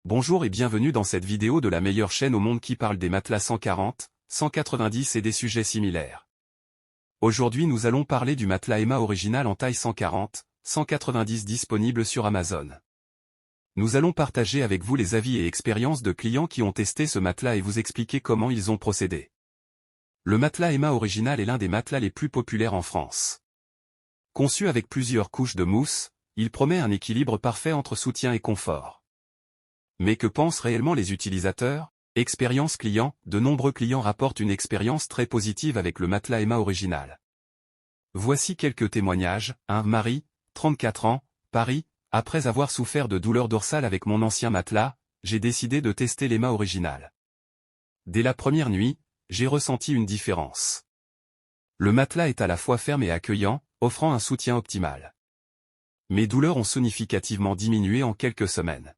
Bonjour et bienvenue dans cette vidéo de la meilleure chaîne au monde qui parle des matelas 140, 190 et des sujets similaires. Aujourd'hui nous allons parler du matelas Emma original en taille 140, 190 disponible sur Amazon. Nous allons partager avec vous les avis et expériences de clients qui ont testé ce matelas et vous expliquer comment ils ont procédé. Le matelas Emma original est l'un des matelas les plus populaires en France. Conçu avec plusieurs couches de mousse, il promet un équilibre parfait entre soutien et confort. Mais que pensent réellement les utilisateurs? Expérience client, de nombreux clients rapportent une expérience très positive avec le matelas Emma original. Voici quelques témoignages. Marie, 34 ans, Paris, après avoir souffert de douleurs dorsales avec mon ancien matelas, j'ai décidé de tester l'Emma original. Dès la première nuit, j'ai ressenti une différence. Le matelas est à la fois ferme et accueillant, offrant un soutien optimal. Mes douleurs ont significativement diminué en quelques semaines.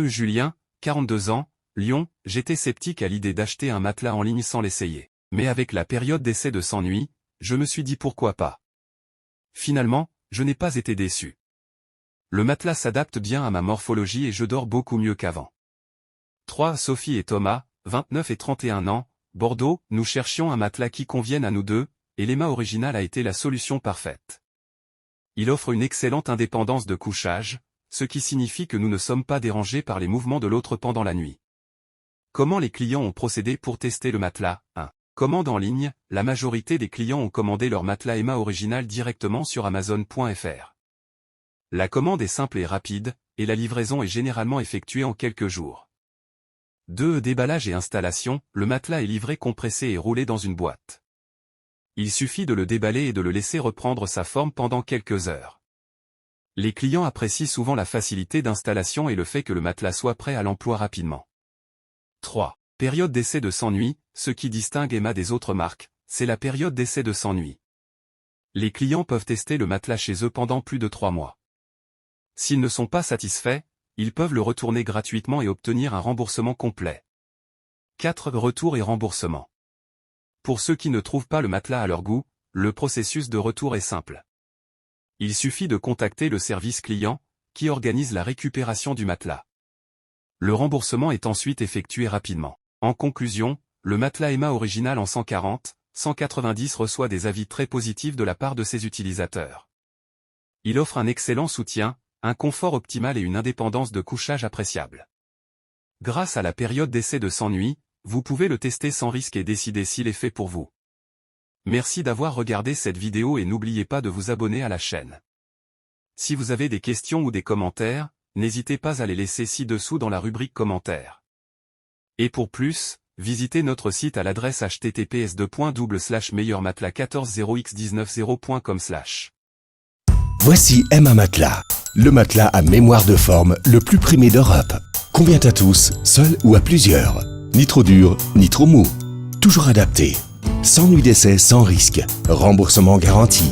Julien, 42 ans, Lyon, j'étais sceptique à l'idée d'acheter un matelas en ligne sans l'essayer. Mais avec la période d'essai de 100 nuits, je me suis dit pourquoi pas. Finalement, je n'ai pas été déçu. Le matelas s'adapte bien à ma morphologie et je dors beaucoup mieux qu'avant. Sophie et Thomas, 29 et 31 ans, Bordeaux, nous cherchions un matelas qui convienne à nous deux, et l'Emma original a été la solution parfaite. Il offre une excellente indépendance de couchage, ce qui signifie que nous ne sommes pas dérangés par les mouvements de l'autre pendant la nuit. Comment les clients ont procédé pour tester le matelas? Commande en ligne, la majorité des clients ont commandé leur matelas Emma original directement sur Amazon.fr. La commande est simple et rapide, et la livraison est généralement effectuée en quelques jours. Déballage et installation, le matelas est livré compressé et roulé dans une boîte. Il suffit de le déballer et de le laisser reprendre sa forme pendant quelques heures. Les clients apprécient souvent la facilité d'installation et le fait que le matelas soit prêt à l'emploi rapidement. Période d'essai de 100 nuits, ce qui distingue Emma des autres marques, c'est la période d'essai de 100 nuits. Les clients peuvent tester le matelas chez eux pendant plus de 3 mois. S'ils ne sont pas satisfaits, ils peuvent le retourner gratuitement et obtenir un remboursement complet. Retour et remboursement. Pour ceux qui ne trouvent pas le matelas à leur goût, le processus de retour est simple. Il suffit de contacter le service client, qui organise la récupération du matelas. Le remboursement est ensuite effectué rapidement. En conclusion, le matelas Emma original en 140, 190 reçoit des avis très positifs de la part de ses utilisateurs. Il offre un excellent soutien, un confort optimal et une indépendance de couchage appréciable. Grâce à la période d'essai de 100 nuits, vous pouvez le tester sans risque et décider s'il est fait pour vous. Merci d'avoir regardé cette vidéo et n'oubliez pas de vous abonner à la chaîne. Si vous avez des questions ou des commentaires, n'hésitez pas à les laisser ci-dessous dans la rubrique commentaires. Et pour plus, visitez notre site à l'adresse https://meilleurmatelas140x190.com/. Voici Emma Matelas, le matelas à mémoire de forme le plus primé d'Europe. Convient à tous, seul ou à plusieurs. Ni trop dur, ni trop mou. Toujours adapté. 100 nuits d'essai sans risque. Remboursement garanti.